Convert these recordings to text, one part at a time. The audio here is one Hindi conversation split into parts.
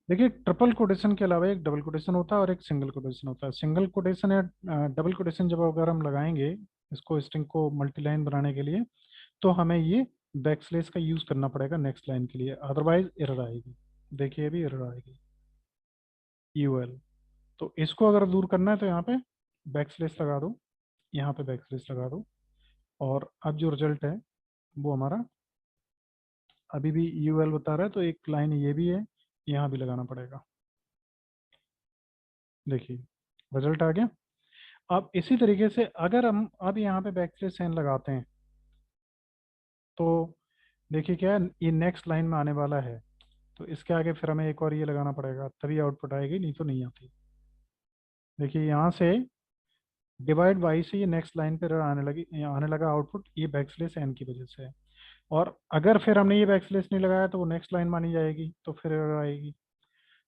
देखिए ट्रिपल कोटेशन के अलावा एक डबल कोटेशन होता है और एक सिंगल कोटेशन होता है। सिंगल कोटेशन या डबल कोटेशन जब अगर हम लगाएंगे इसको स्ट्रिंग को मल्टीलाइन बनाने के लिए, तो हमें ये बैकस्लेस का यूज करना पड़ेगा नेक्स्ट लाइन के लिए, अदरवाइज एरर आएगी। देखिए अभी एरर आएगी यूएल। तो इसको अगर दूर करना है तो यहाँ पे बैकस्लेस लगा दो, यहाँ पे बैकस्लेस लगा दो, और अब जो रिजल्ट है वो हमारा अभी भी यूएल बता रहा है, तो एक लाइन ये भी है, यहाँ भी लगाना पड़ेगा। देखिए रिजल्ट आ गया। अब इसी तरीके से अगर हम अब यहाँ पे बैकस्लेस एन लगाते हैं तो देखिए क्या है, ये नेक्स्ट लाइन में आने वाला है, तो इसके आगे फिर हमें एक और ये लगाना पड़ेगा, तभी आउटपुट आएगी, नहीं तो नहीं आती। देखिए यहाँ से डिवाइड बाई से ये नेक्स्ट लाइन पर आने लगा आउटपुट, ये बैकस्लेस एन की वजह से है। और अगर फिर हमने ये बैकस्लेस नहीं लगाया तो वो नेक्स्ट लाइन मानी जाएगी, तो फिर एरर आएगी।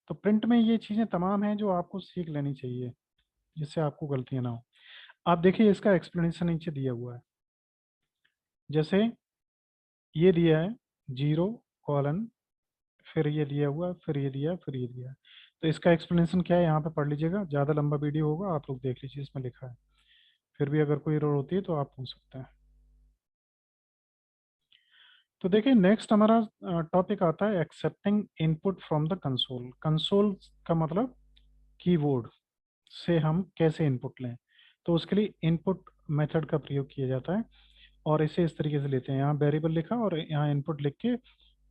तो प्रिंट में ये चीज़ें तमाम हैं जो आपको सीख लेनी चाहिए, जिससे आपको गलतियाँ ना हो। आप देखिए इसका एक्सप्लेनेशन नीचे दिया हुआ है। जैसे ये दिया है 0 : फिर ये दिया हुआ है, फिर ये दिया है, फिर ये दिया है। तो इसका एक्सप्लेनेशन क्या है यहाँ पे पढ़ लीजिएगा, ज़्यादा लंबा वीडियो होगा, आप लोग देख लीजिए इसमें लिखा है। फिर भी अगर कोई एरर होती है तो आप पूछ सकते हैं। तो देखिए नेक्स्ट हमारा टॉपिक आता है accepting input from the console. Console का मतलब कीबोर्ड से हम कैसे इनपुट लें। तो उसके लिए इनपुट मेथड का प्रयोग किया जाता है, और इसे इस तरीके से लेते हैं, यहाँ वेरिएबल लिखा और यहाँ इनपुट लिख के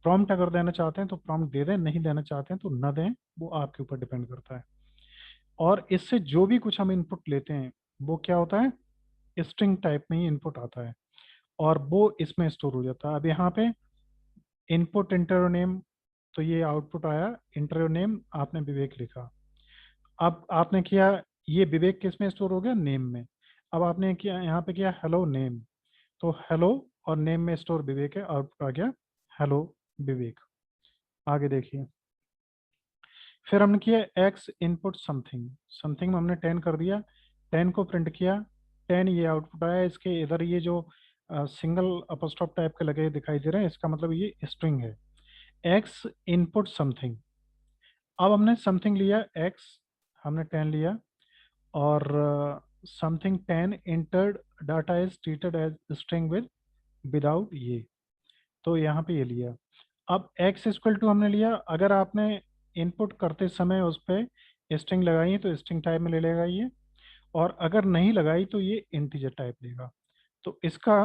प्रॉम्प्ट अगर देना चाहते हैं तो प्रॉम्प्ट दे दें, नहीं देना चाहते हैं तो न दें, वो आपके ऊपर डिपेंड करता है। और इससे जो भी कुछ हम इनपुट लेते हैं वो क्या होता है, स्ट्रिंग टाइप में ही इनपुट आता है, और वो इसमें स्टोर हो जाता है। अब यहाँ पे इनपुट इंटर नेम, तो ये आउटपुट आया इंटर नेम, आपने विवेक लिखा। अब आपने किया, ये विवेक किस में स्टोर हो गया, नेम में। अब आपने किया यहाँ पे किया हेलो नेम, तो हेलो और नेम में स्टोर विवेक है, आउटपुट आ गया हेलो विवेक। आगे देखिए, फिर हमने किया एक्स इनपुट समथिंग। समथिंग में हमने 10 कर दिया, 10 को प्रिंट किया, 10 ये आउटपुट आया। इसके इधर ये जो सिंगल अपस्ट्रॉफ टाइप के लगे दिखाई दे रहे हैं, इसका मतलब ये स्ट्रिंग है। X input something. अब हमने समथिंग लिया एक्स, हमने 10 लिया, और something 10 entered data is treated as string with without ये, तो यहाँ पे ये लिया। अब एक्स इक्वल टू हमने लिया, अगर आपने इनपुट करते समय उस पर स्ट्रिंग लगाई है तो स्ट्रिंग टाइप में ले लेगा ये, और अगर नहीं लगाई तो ये इंटीजर टाइप लेगा। तो इसका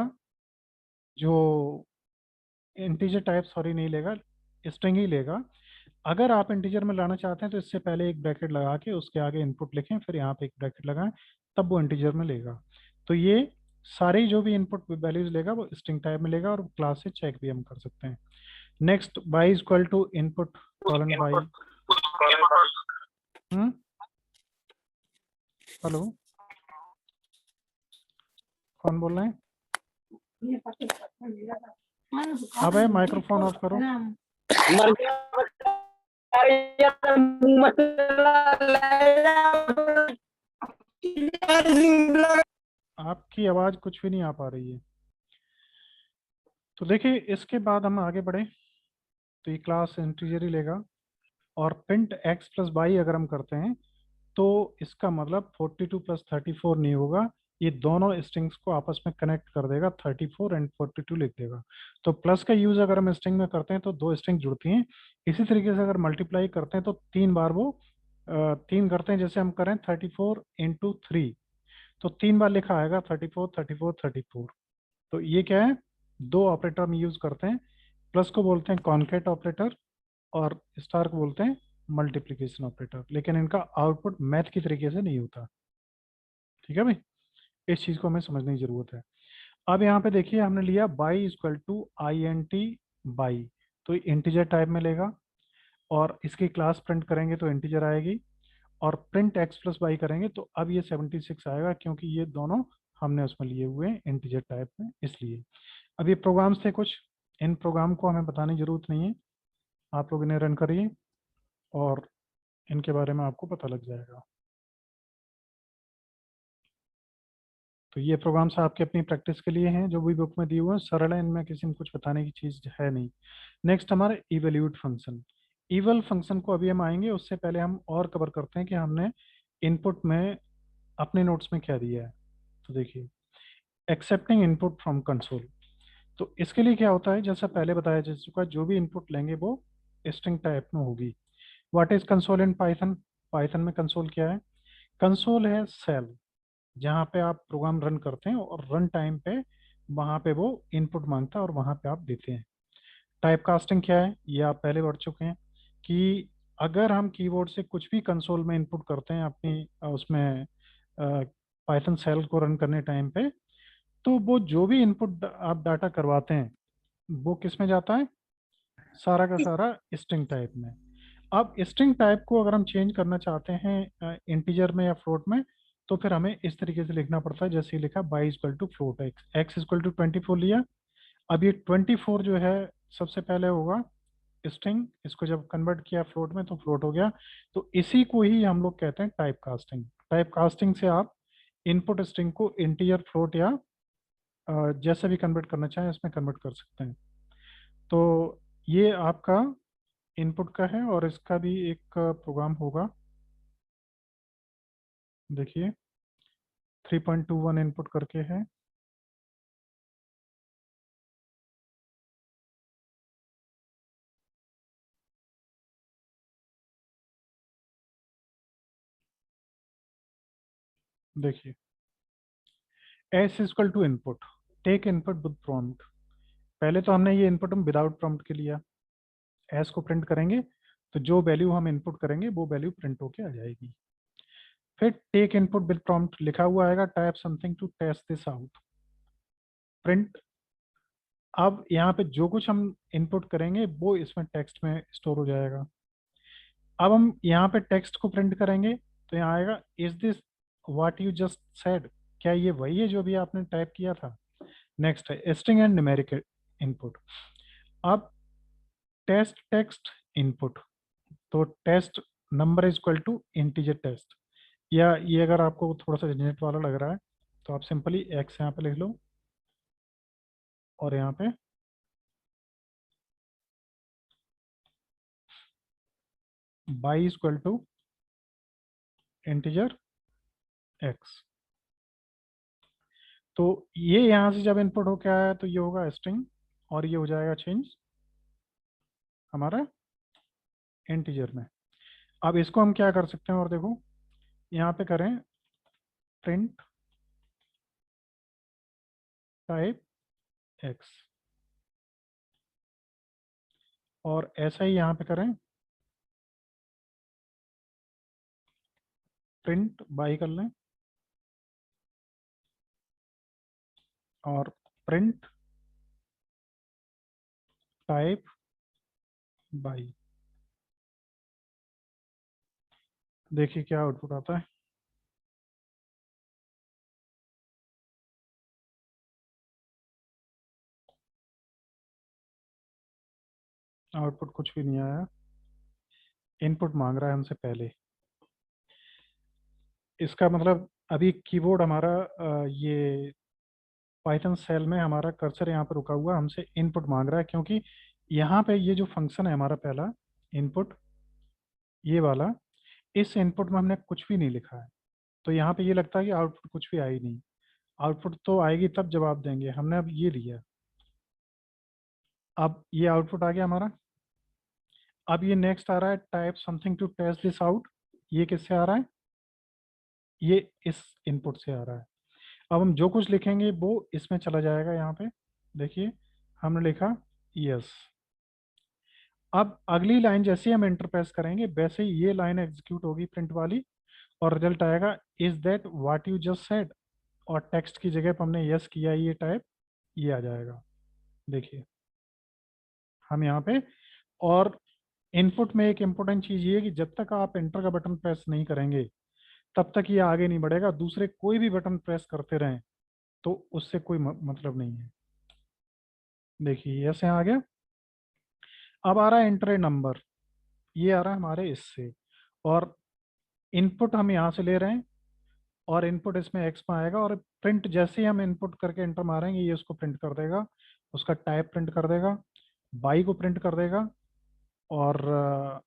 जो इंटीजर टाइप, सॉरी नहीं लेगा, स्ट्रिंग ही लेगा। अगर आप इंटीजर में लाना चाहते हैं तो इससे पहले एक ब्रैकेट लगा के उसके आगे इनपुट लिखें, फिर यहाँ पे एक ब्रैकेट लगाएं, तब वो इंटीजर में लेगा। तो ये सारी जो भी इनपुट वैल्यूज लेगा वो स्ट्रिंग टाइप में लेगा, और क्लास से चेक भी हम कर सकते हैं। Next by equal to input colon by. Hmm, hello, कौन बोल रहे हैं? अब है माइक्रोफोन ऑफ करो। आपकी आवाज कुछ भी नहीं आ पा रही है। तो देखिए इसके बाद हम आगे बढ़े, तो ये क्लास इंटीजर ही लेगा, और प्रिंट एक्स प्लस बाई अगर हम करते हैं तो इसका मतलब 42 प्लस 34 नहीं होगा, ये दोनों स्ट्रिंग्स को आपस में कनेक्ट कर देगा, 34 एंड 42 लिख देगा। तो प्लस का यूज अगर हम स्ट्रिंग में करते हैं तो दो स्ट्रिंग जुड़ती हैं। इसी तरीके से अगर मल्टीप्लाई करते हैं तो 3 बार वो 3 करते हैं, जैसे हम करें 34 × 3, तो 3 बार लिखा आएगा 34 34 34। तो ये क्या है, दो ऑपरेटर हम यूज करते हैं, प्लस को बोलते हैं कॉन्केट ऑपरेटर, और स्टार को बोलते हैं मल्टीप्लिकेशन ऑपरेटर, लेकिन इनका आउटपुट मैथ की तरीके से नहीं होता। ठीक है भाई, इस चीज को हमें समझने की जरूरत है। अब यहाँ पे देखिए हमने लिया by equal to I N T by, तो इंटीजर टाइप में लेगा, और इसकी क्लास प्रिंट करेंगे तो इंटीजर आएगी, और प्रिंट एक्स प्लस वाई करेंगे तो अब ये 76 आएगा, क्योंकि ये दोनों हमने उसमें लिए हुए हैं इंटीजर टाइप में, इसलिए। अब ये प्रोग्राम्स थे कुछ, इन प्रोग्राम को हमें बताने की जरूरत नहीं है, आप लोग इन्हें रन करिए और इनके बारे में आपको पता लग जाएगा। तो ये प्रोग्राम्स आपके अपनी प्रैक्टिस के लिए हैं, जो भी बुक में दिए हुए हैं सरल है, इनमें किसी में कुछ बताने की चीज़ है नहीं। नेक्स्ट हमारा इवेल्यूट फंक्शन। इवल फंक्शन को अभी हम आएंगे, उससे पहले हम और कवर करते हैं कि हमने इनपुट में अपने नोट्स में क्या दिया है। तो देखिए, एक्सेप्टिंग इनपुट फ्रॉम कंसोल। तो इसके लिए क्या होता है, जैसा पहले बताया जा चुका है, जो भी इनपुट लेंगे वो स्ट्रिंग टाइप में होगी। What is console in Python? Python में कंसोल क्या है? कंसोल है सेल, जहाँ पे आप प्रोग्राम रन करते हैं और रन टाइम पे वहाँ पे वो इनपुट मांगता है और वहाँ पे आप देते हैं। टाइप कास्टिंग क्या है, ये आप पहले पढ़ चुके हैं कि अगर हम कीबोर्ड से कुछ भी कंसोल में इनपुट करते हैं अपनी उसमें पाइथन सेल को रन करने टाइम पे, तो वो जो भी इनपुट आप डाटा करवाते हैं वो किस में जाता है? सारा का सारा स्ट्रिंग टाइप में। अब स्ट्रिंग टाइप को अगर हम चेंज करना चाहते हैं इंटीजर में या फ्लोट में, तो फिर हमें इस तरीके से लिखना पड़ता है, जैसे लिखा by equal to float X, X equal to 24 लिया। अब ये 24 जो है सबसे पहले होगा स्ट्रिंग, इसको जब कन्वर्ट किया फ्लोट में तो फ्लोट हो गया। तो इसी को ही हम लोग कहते हैं टाइप कास्टिंग। टाइप कास्टिंग से आप इनपुट स्ट्रिंग को इंटीजर, फ्लोट या जैसे भी कन्वर्ट करना चाहें इसमें कन्वर्ट कर सकते हैं। तो ये आपका इनपुट का है, और इसका भी एक प्रोग्राम होगा। देखिए, 3.21 इनपुट करके है। देखिए, S equal to input, take input with prompt. पहले तो हमने ये इनपुट हम विदाउट प्रॉम्प्ट के लिया। एस को प्रिंट करेंगे तो जो वैल्यू हम इनपुट करेंगे वो वैल्यू प्रिंट होके आ जाएगी। फिर टेक इनपुट विद प्रॉम्प्ट लिखा हुआ आएगा, type something to test this out, print. अब यहाँ पे जो कुछ हम इनपुट करेंगे वो इसमें टेक्स्ट में स्टोर हो जाएगा। अब हम यहाँ पे टेक्स्ट को प्रिंट करेंगे तो यहाँ आएगा, is this what you just said? क्या ये वही है जो भी आपने टाइप किया था? नेक्स्ट है स्ट्रिंग एंड न्यूमेरिक इनपुट। अब टेस्ट टेक्स्ट इनपुट, तो test number is equal to integer test, या ये अगर आपको थोड़ा सा झंझट वाला लग रहा है तो आप सिंपली एक्स यहाँ पे लिख लो और यहाँ पे by equal to integer X. तो ये यहाँ से जब इनपुट होके आया तो ये होगा स्ट्रिंग, और ये हो जाएगा चेंज हमारा इंटीजर में। अब इसको हम क्या कर सकते हैं, और देखो यहाँ पे करें प्रिंट टाइप एक्स, और ऐसा ही यहाँ पे करें प्रिंट बाई कर लें, और प्रिंट टाइप बाई। देखिए क्या आउटपुट आता है। आउटपुट कुछ भी नहीं आया, इनपुट मांग रहा है हमसे पहले। इसका मतलब अभी कीबोर्ड हमारा ये पाइथन सेल में हमारा कर्सर यहाँ पर रुका हुआ, हमसे इनपुट मांग रहा है, क्योंकि यहाँ पे ये जो फंक्शन है हमारा पहला इनपुट, ये वाला, इस इनपुट में हमने कुछ भी नहीं लिखा है। तो यहाँ पे ये लगता है कि आउटपुट कुछ भी आई नहीं। आउटपुट तो आएगी तब जवाब देंगे, हमने अब ये दिया। अब ये आउटपुट आ गया हमारा। अब ये नेक्स्ट आ रहा है, type something to test this out. ये किससे आ रहा है? ये इस इनपुट से आ रहा है। अब हम जो कुछ लिखेंगे वो इसमें चला जाएगा। यहाँ पे देखिए, हमने लिखा यस। अब अगली लाइन जैसे ही हम एंटर प्रेस करेंगे वैसे ही ये लाइन एग्जीक्यूट होगी प्रिंट वाली, और रिजल्ट आएगा, is that what you just said, और टेक्स्ट की जगह पर हमने यस किया, ये टाइप, ये आ जाएगा। देखिए हम यहाँ पे, और इनपुट में एक इम्पोर्टेंट चीज ये है कि जब तक आप एंटर का बटन प्रेस नहीं करेंगे तब तक ये आगे नहीं बढ़ेगा। दूसरे कोई भी बटन प्रेस करते रहें तो उससे कोई मतलब नहीं है। देखिए यस यहाँ आ गया। अब आ रहा है एंटर ए नंबर, ये आ रहा है हमारे इससे, और इनपुट हम यहाँ से ले रहे हैं, और इनपुट इसमें एक्स में आएगा, और प्रिंट जैसे ही हम इनपुट करके एंटर मारेंगे ये उसको प्रिंट कर देगा, उसका टाइप प्रिंट कर देगा, बाई को प्रिंट कर देगा, और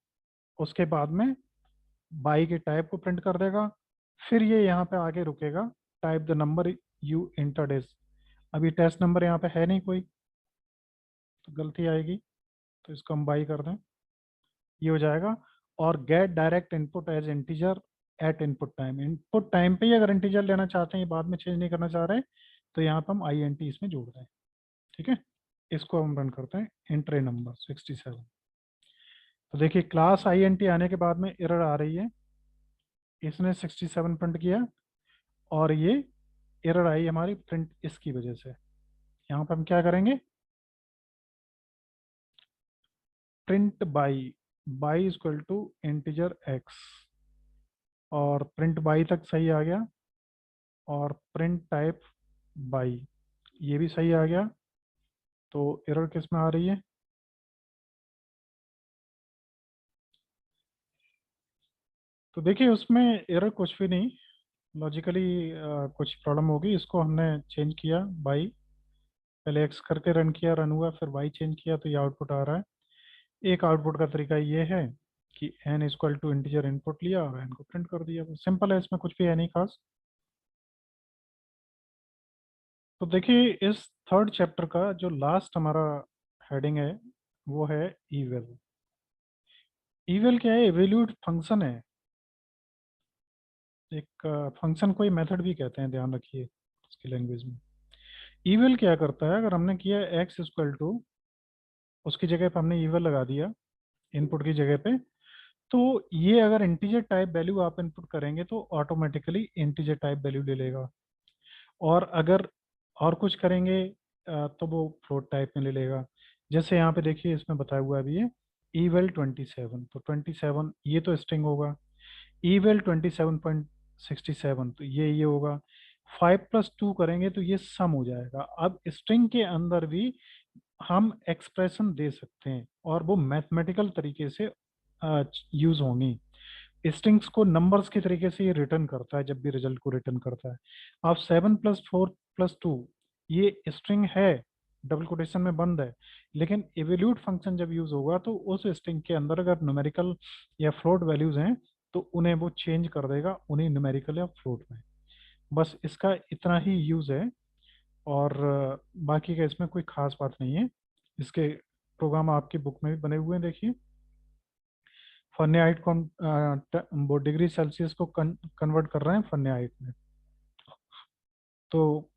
उसके बाद में बाई के टाइप को प्रिंट कर देगा। फिर ये यहाँ पे आगे रुकेगा, type the number you entered is. अभी टेस्ट नंबर यहाँ पे है नहीं कोई, तो गलती आएगी, तो इसको हम बाई कर दें, ये हो जाएगा। और get direct input as integer at input time, input time पे ही अगर इंटीजर लेना चाहते हैं, बाद में चेंज नहीं करना चाह रहे, तो यहाँ पे हम आई एन टी इसमें जोड़ दें। ठीक है, इसको हम रन करते हैं, एंट्री नंबर 67। तो देखिए क्लास आई एन टी आने के बाद में एरर आ रही है, इसने 67 प्रिंट किया, और ये एरर आई हमारी प्रिंट इसकी वजह से। यहाँ पे हम क्या करेंगे, print by, by equal to integer X, और प्रिंट बाई तक सही आ गया, और प्रिंट टाइप बाई, ये भी सही आ गया। तो एरर किस में आ रही है, तो देखिए उसमें एरर कुछ भी नहीं, लॉजिकली कुछ प्रॉब्लम होगी, इसको हमने चेंज किया बाई, पहले एक्स करके रन किया, रन हुआ, फिर वाई चेंज किया, तो ये आउटपुट आ रहा है। एक आउटपुट का तरीका ये है कि N equal to integer input लिया और एन को प्रिंट कर दिया, सिंपल है, इसमें कुछ भी है नहीं खास। तो देखिए इस थर्ड चैप्टर का जो लास्ट हमारा हेडिंग है वो है ईवेल। ईवेल क्या है, इवेल्यूट फंक्शन है, एक फंक्शन कोई मेथड भी कहते हैं, ध्यान रखिए उसकी लैंग्वेज में। ईवेल क्या करता है, अगर हमने किया एक्स इक्वल टू, उसकी जगह पे हमने ईवेल लगा दिया इनपुट की जगह पे, तो ये अगर इंटीजर टाइप वैल्यू आप इनपुट करेंगे तो ऑटोमेटिकली इंटीजर टाइप वैल्यू ले लेगा, और अगर और कुछ करेंगे तो वो फ्लोट टाइप में ले लेगा। जैसे यहाँ पे देखिए इसमें बताया हुआ है अभी ये ईवेल 27, तो 27 ये तो स्ट्रिंग होगा, ईवेल 27.67 तो ये होगा, 5+2 करेंगे तो ये सम हो जाएगा। अब स्ट्रिंग के अंदर भी हम एक्सप्रेशन दे सकते हैं, और वो मैथमेटिकल तरीके से यूज होंगी। स्ट्रिंग्स को नंबर्स के तरीके से ये रिटर्न करता है, जब भी रिजल्ट को रिटर्न करता है। अब 7+4+2 ये स्ट्रिंग है, डबल कोटेशन में बंद है, लेकिन इवेल्यूट फंक्शन जब यूज होगा तो उस स्ट्रिंग के अंदर अगर न्यूमेरिकल या फ्लोट वैल्यूज हैं तो उन्हें वो चेंज कर देगा, उन्हें न्यूमेरिकल या फ्लोट में। बस इसका इतना ही यूज है, और बाकी का इसमें कोई खास बात नहीं है। इसके प्रोग्राम आपकी बुक में भी बने हुए हैं, देखिए। फन्याइट को हम वो डिग्री सेल्सियस को कन्वर्ट कर रहे हैं फन्याइट में। तो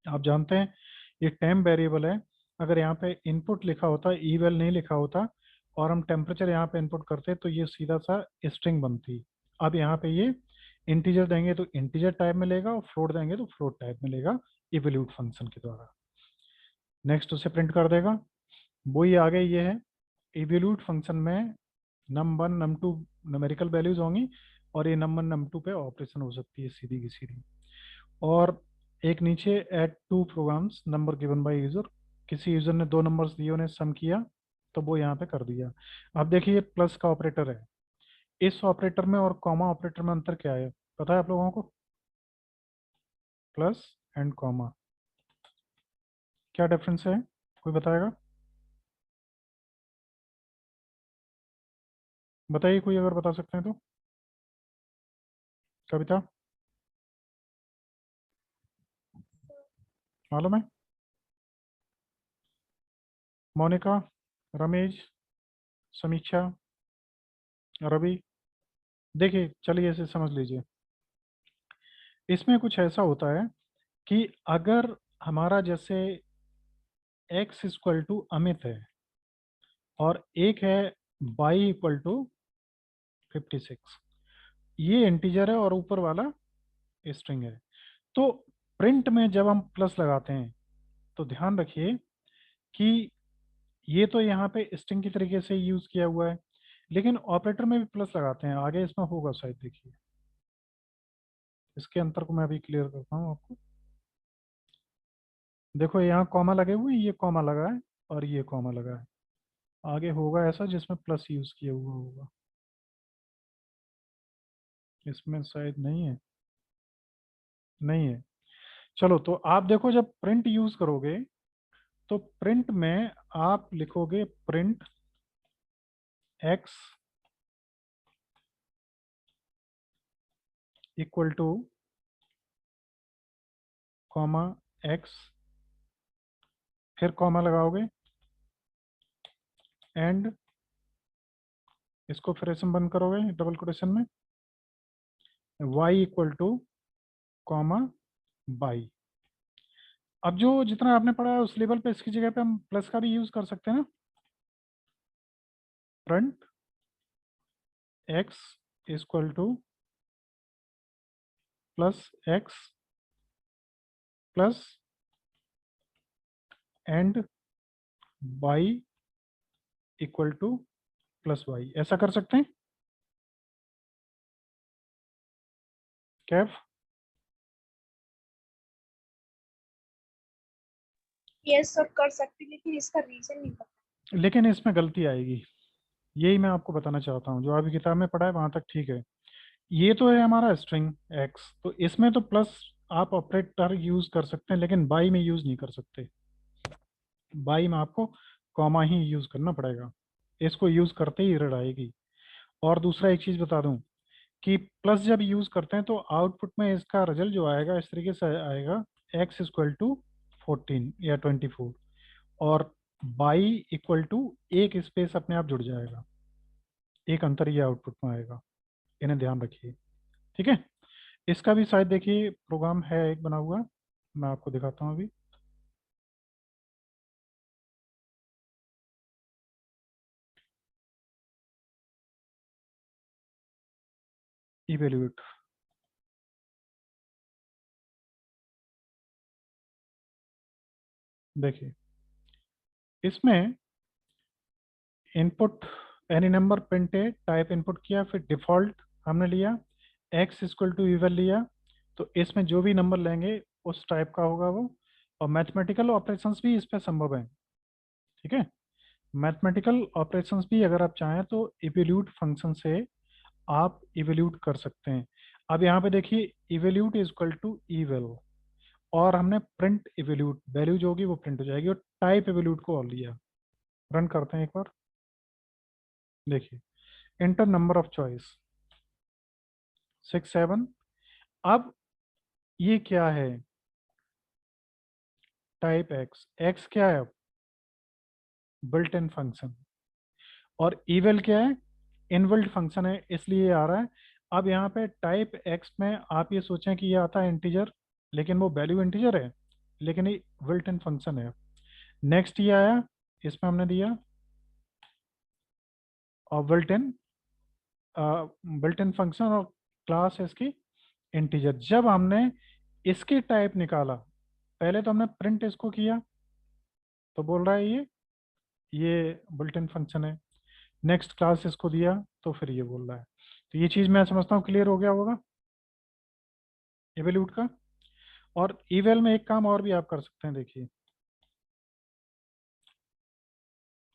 आप जानते हैं ये टेम्प वेरिएबल है, अगर यहाँ पे इनपुट लिखा होता, ईवेल नहीं लिखा होता, और हम टेम्परेचर यहाँ पे इनपुट करते तो ये सीधा सा स्ट्रिंग बनती। अब यहाँ पे ये इंटीजर देंगे तो इंटीजर टाइप में लेगा, और फ्लोट देंगे तो फ्लोट टाइप में लेगा, इवोल्यूट फंक्शन के द्वारा। नेक्स्ट उसे प्रिंट कर देगा। वही आगे ये है, इवोल्यूट फंक्शन में num1 num2 न्यूमेरिकल वैल्यूज होंगी, और ये num1 num2 पे ऑपरेशन हो सकती है सीधी की सीधी। और एक नीचे add two programs number given by user, किसी यूजर ने दो नंबर्स दिए, उन्हें सम किया, तो वो यहाँ पे कर दिया। अब देखिए प्लस का ऑपरेटर है, इस ऑपरेटर में और कॉमा ऑपरेटर में अंतर क्या है, पता है आप लोगों को? प्लस एंड कॉमा, क्या डिफरेंस है, कोई बताएगा? बताइए कोई अगर बता सकते हैं तो। कविता, मालूम है? मोनिका, रमेश, समीक्षा, रवि, देखिए चलिए इसे समझ लीजिए। इसमें कुछ ऐसा होता है कि अगर हमारा जैसे x इक्वल टू अमित है, और एक है y इक्वल टू 56, ये इंटीजर है और ऊपर वाला स्ट्रिंग है, तो प्रिंट में जब हम प्लस लगाते हैं तो ध्यान रखिए कि ये तो यहाँ पे स्ट्रिंग की तरीके से यूज किया हुआ है, लेकिन ऑपरेटर में भी प्लस लगाते हैं, आगे इसमें होगा शायद, देखिए इसके अंतर को मैं अभी क्लियर करता हूँ आपको। देखो यहाँ कॉमा लगे हुए हैं, ये कॉमा लगा है और ये कॉमा लगा है, आगे होगा ऐसा जिसमें प्लस यूज किया हुआ होगा, इसमें शायद नहीं है, नहीं है। चलो तो आप देखो जब प्रिंट यूज करोगे तो प्रिंट में आप लिखोगे print x equal two comma x, फिर कॉमा लगाओगे एंड इसको फिर से बंद करोगे डबल कोटेशन में, y equal two comma by. अब जो जितना आपने पढ़ा है उस लेवल पे इसकी जगह पे हम प्लस का भी यूज कर सकते हैं ना, front x equal to plus X plus and y equal to plus Y, ऐसा कर सकते हैं कैफ? यस सर कर सकते, लेकिन इसका रीजन नहीं पता। लेकिन इसमें गलती आएगी, यही मैं आपको बताना चाहता हूँ। जो अभी किताब में पढ़ा है वहां तक ठीक है। ये तो है हमारा स्ट्रिंग एक्स, तो इसमें तो प्लस आप ऑपरेटर यूज कर सकते हैं, लेकिन बाई में यूज नहीं कर सकते। बाई में आपको कॉमा ही यूज करना पड़ेगा, इसको यूज करते ही एरर आएगी। और दूसरा एक चीज बता दूं कि प्लस जब यूज करते हैं तो आउटपुट में इसका रिजल्ट जो आएगा इस तरीके से आएगा, एक्स इक्वल टू 14 या 24, और बाई इक्वल टू एक स्पेस अपने आप जुड़ जाएगा, एक अंतर ये आउटपुट में आएगा। इन्हें ध्यान रखिए, ठीक है। इसका भी शायद देखिए प्रोग्राम है एक बना हुआ, मैं आपको दिखाता हूँ अभी। इवेल्यूएट, देखिए इसमें इनपुट एनी नंबर प्रिंट है, टाइप इनपुट किया, फिर डिफॉल्ट हमने लिया, एक्स इक्वल टू इवल लिया। तो इसमें जो भी नंबर लेंगे उस टाइप का होगा वो। और मैथमेटिकल ऑपरेशंस भी इस पे संभव है, ठीक है। मैथमेटिकल ऑपरेशंस भी अगर आप चाहें तो इवैल्यूट फंक्शन से आप इवैल्यूट कर सकते हैं। अब यहाँ पे देखिए इवैल्यूट इज इक्वल टू इवल, और हमने प्रिंट इवैल्यूट, वैल्यू जो होगी वो प्रिंट हो जाएगी, और टाइप इवैल्यूट को और लिया। रन करते हैं एक बार, देखिए इंटर नंबर ऑफ चॉइस 6 7। अब ये क्या है, टाइप एक्स, एक्स क्या है, बिल्ट इन फंक्शन, और इवल क्या है, इनबिल्ट फंक्शन है, इसलिए ये आ रहा है। अब यहाँ पे टाइप एक्स में आप ये सोचें कि ये आता है इंटीजर, लेकिन वो वैल्यू इंटीजर है, लेकिन ये बिल्ट इन फंक्शन है। नेक्स्ट ये आया, इसमें हमने दिया और बिल्ट इन फंक्शन, और क्लास है इसकी इंटीजर। जब हमने इसकी टाइप निकाला, पहले तो हमने प्रिंट इसको किया तो बोल रहा है ये बिल्ट इन फंक्शन है। नेक्स्ट क्लास इसको दिया तो फिर ये बोल रहा है। तो ये चीज मैं समझता हूँ क्लियर हो गया होगा इवेल्यूट का। और इवेल में एक काम और भी आप कर सकते हैं, देखिए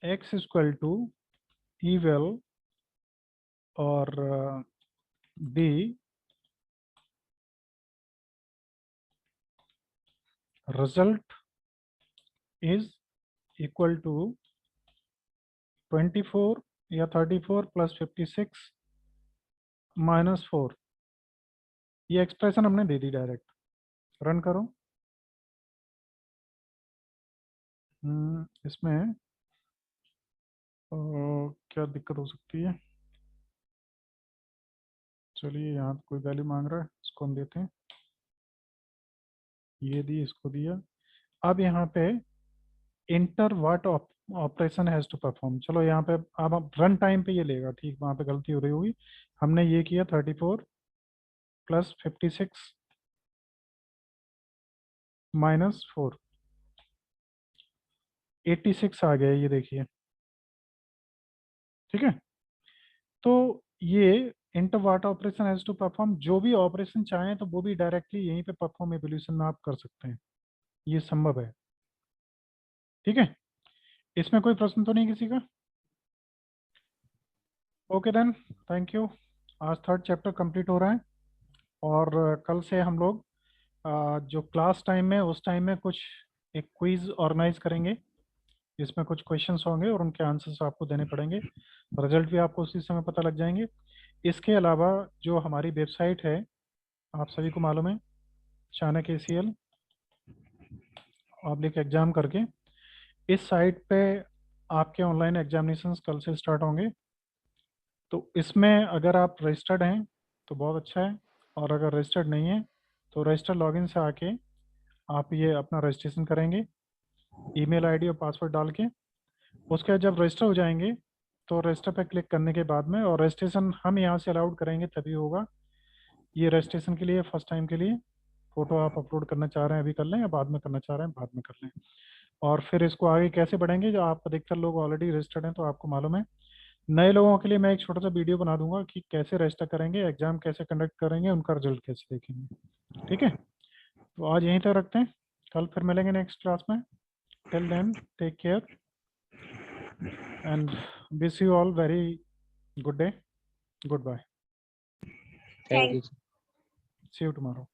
एक्स इक्वल टू इवेल और B result is equal to 24 या 34 प्लस 56 माइनस 4। ये एक्सप्रेशन हमने दे दी डायरेक्ट। रन करो। इसमें क्या दिक्कत हो सकती है, चलिए यहाँ कोई वैल्यू मांग रहा है, इसको हम देते हैं, ये दी, इसको दिया। अब यहाँ पे enter what operation has to perform, चलो यहाँ पे अब रन टाइम पे ये लेगा, ठीक, वहाँ पे गलती हो रही होगी। हमने ये किया 34 प्लस 56 माइनस 4, 86 आ गया, ये देखिए, ठीक है। तो ये enter what operation has to perform, जो भी ऑपरेशन चाहें तो वो भी डायरेक्टली यहीं पे परफॉर्म एवोल्यूशन में आप कर सकते हैं, ये संभव है, ठीक है। इसमें कोई प्रश्न तो नहीं किसी का? Okay then, thank you. आज थर्ड चैप्टर कंप्लीट हो रहा है, और कल से हम लोग जो क्लास टाइम में उस टाइम में कुछ एक क्विज ऑर्गेनाइज करेंगे, इसमें कुछ क्वेश्चंस होंगे और उनके आंसर्स आपको देने पड़ेंगे। रिजल्ट भी आपको उसी समय पता लग जाएंगे। इसके अलावा जो हमारी वेबसाइट है, आप सभी को मालूम है, चाणक्य ACL एग्जाम करके, इस साइट पे आपके ऑनलाइन एग्जामिनेशंस कल से स्टार्ट होंगे। तो इसमें अगर आप रजिस्टर्ड हैं तो बहुत अच्छा है, और अगर रजिस्टर्ड नहीं है तो रजिस्टर लॉगिन से आके आप ये अपना रजिस्ट्रेशन करेंगे, ईमेल आईडी और पासवर्ड डाल के। उसके बाद जब रजिस्टर हो जाएंगे तो रजिस्टर पे क्लिक करने के बाद में, और रजिस्ट्रेशन हम यहाँ से अलाउड करेंगे तभी होगा। ये रजिस्ट्रेशन के लिए फर्स्ट टाइम के लिए फ़ोटो आप अपलोड करना चाह रहे हैं अभी कर लें, या बाद में करना चाह रहे हैं बाद में कर लें। और फिर इसको आगे कैसे बढ़ेंगे, जो आप अधिकतर लोग ऑलरेडी रजिस्टर्ड हैं तो आपको मालूम है। नए लोगों के लिए मैं एक छोटा सा वीडियो बना दूंगा कि कैसे रजिस्टर करेंगे, एग्जाम कैसे कंडक्ट करेंगे, उनका रिजल्ट कैसे देखेंगे। ठीक है, तो आज यहीं तक रखते हैं, कल फिर मिलेंगे नेक्स्ट क्लास में। Till then take care and wish you all very good day. Goodbye. Thank you. Thank See you tomorrow.